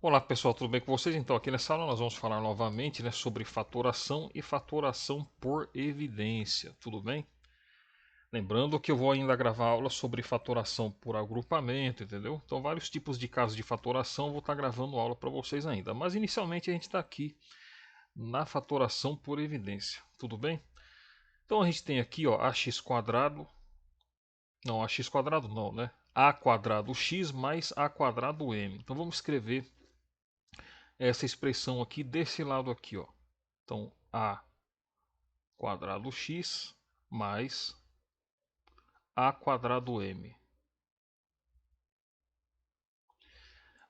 Olá pessoal, tudo bem com vocês? Então aqui nessa aula nós vamos falar novamente, sobre fatoração e fatoração por evidência, tudo bem? Lembrando que eu vou ainda gravar aula sobre fatoração por agrupamento, entendeu? Então vários tipos de casos de fatoração eu vou estar gravando aula para vocês ainda. Mas inicialmente a gente está aqui na fatoração por evidência, tudo bem? Então a gente tem aqui ó, ax quadrado, não, ax quadrado não, né? A quadrado x mais a quadrado m. Então vamos escrever essa expressão aqui desse lado aqui, ó. Então, a quadrado x mais a quadrado m.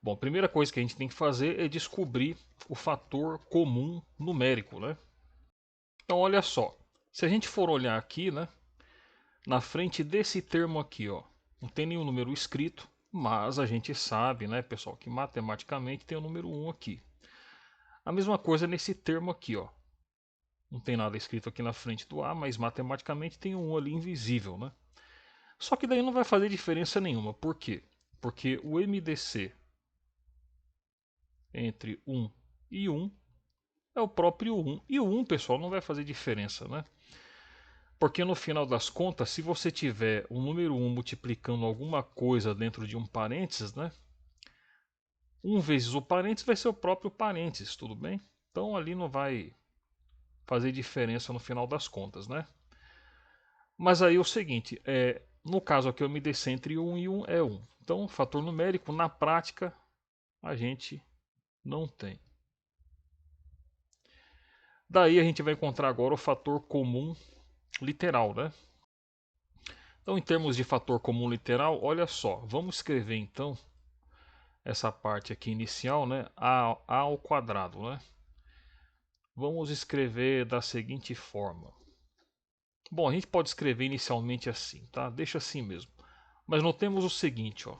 Bom, a primeira coisa que a gente tem que fazer é descobrir o fator comum numérico, né? Então, olha só. Se a gente for olhar aqui, né, na frente desse termo aqui, ó, não tem nenhum número escrito, mas a gente sabe, né, pessoal, que matematicamente tem o número 1 aqui. A mesma coisa nesse termo aqui, ó. Não tem nada escrito aqui na frente do A, mas matematicamente tem um 1 ali invisível, né? Só que daí não vai fazer diferença nenhuma. Por quê? Porque o MDC entre 1 e 1 é o próprio 1. E o 1, pessoal, não vai fazer diferença, né? Porque no final das contas, se você tiver o número 1 multiplicando alguma coisa dentro de um parênteses, né? 1 vezes o parênteses vai ser o próprio parênteses, tudo bem? Então ali não vai fazer diferença no final das contas, né? Mas aí é o seguinte, no caso aqui o MDC entre 1 e 1 é 1. Então, fator numérico, na prática, a gente não tem. Daí a gente vai encontrar agora o fator comum literal, né? Então, em termos de fator comum literal, olha só, vamos escrever então essa parte aqui inicial, né? A ao quadrado, né? Vamos escrever da seguinte forma. Bom, a gente pode escrever inicialmente assim, tá? Deixa assim mesmo. Mas notemos o seguinte, ó.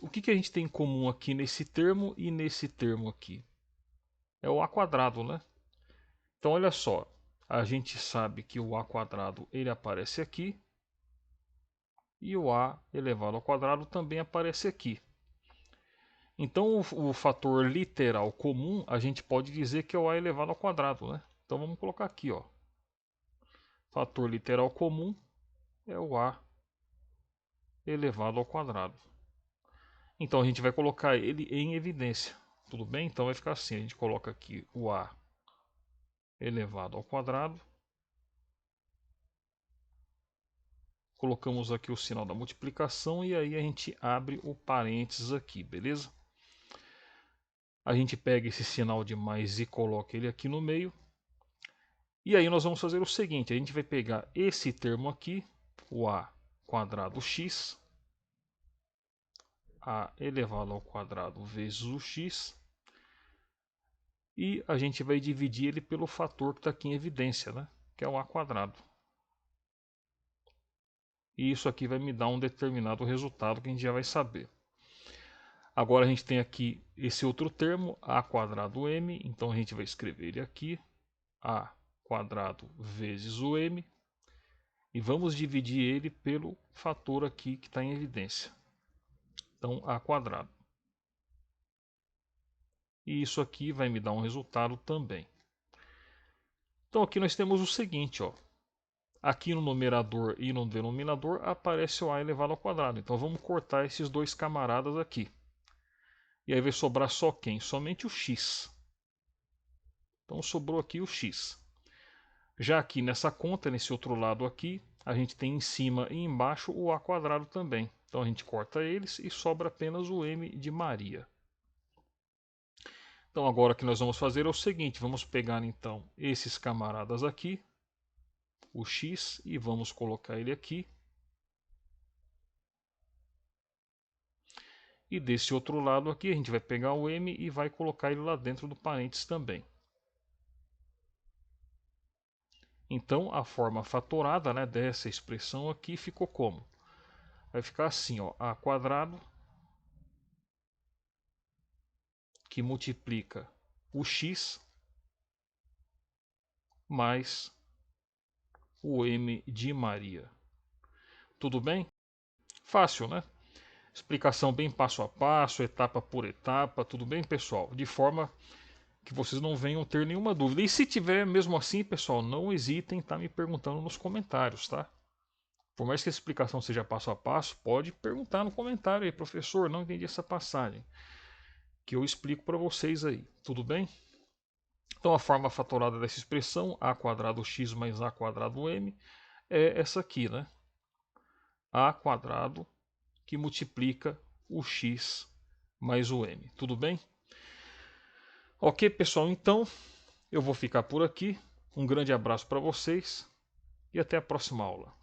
O que a gente tem em comum aqui nesse termo e nesse termo aqui? É o a quadrado, né? Então, olha só. A gente sabe que o a quadrado ele aparece aqui. E o a elevado ao quadrado também aparece aqui. Então, o fator literal comum, a gente pode dizer que é o a elevado ao quadrado, né? Então, vamos colocar aqui, ó. Fator literal comum é o a elevado ao quadrado. Então, a gente vai colocar ele em evidência. Tudo bem? Então, vai ficar assim. A gente coloca aqui o a elevado ao quadrado. Colocamos aqui o sinal da multiplicação e aí a gente abre o parênteses aqui, beleza? A gente pega esse sinal de mais e coloca ele aqui no meio. E aí nós vamos fazer o seguinte, a gente vai pegar esse termo aqui, o a quadrado x, a elevado ao quadrado vezes o x, e a gente vai dividir ele pelo fator que está aqui em evidência, né? Que é o a quadrado. E isso aqui vai me dar um determinado resultado que a gente já vai saber. Agora a gente tem aqui esse outro termo, a quadrado m, então a gente vai escrever ele aqui, a quadrado vezes o m, e vamos dividir ele pelo fator aqui que está em evidência. Então, a quadrado. E isso aqui vai me dar um resultado também. Então aqui nós temos o seguinte, ó. Aqui no numerador e no denominador aparece o a elevado ao quadrado. Então vamos cortar esses dois camaradas aqui. E aí vai sobrar só quem? Somente o x. Então sobrou aqui o x. Já aqui nessa conta, nesse outro lado aqui, a gente tem em cima e embaixo o a quadrado também. Então a gente corta eles e sobra apenas o m de Maria. Então agora o que nós vamos fazer é o seguinte, vamos pegar então esses camaradas aqui, o x, e vamos colocar ele aqui. E desse outro lado aqui a gente vai pegar o m e vai colocar ele lá dentro do parênteses também. Então a forma fatorada, né, dessa expressão aqui ficou como? Vai ficar assim, ó, a quadrado que multiplica o x mais o m de Maria. Tudo bem? Fácil, né? Explicação bem passo a passo, etapa por etapa, tudo bem, pessoal? De forma que vocês não venham ter nenhuma dúvida. E se tiver mesmo assim, pessoal, não hesitem em estar me perguntando nos comentários, tá? Por mais que a explicação seja passo a passo, pode perguntar no comentário aí, professor, não entendi essa passagem, que eu explico para vocês aí, tudo bem? Então a forma fatorada dessa expressão, a quadrado x mais a quadrado m, é essa aqui, né? A quadrado que multiplica o x mais o m, tudo bem? Ok, pessoal, então eu vou ficar por aqui. Um grande abraço para vocês e até a próxima aula.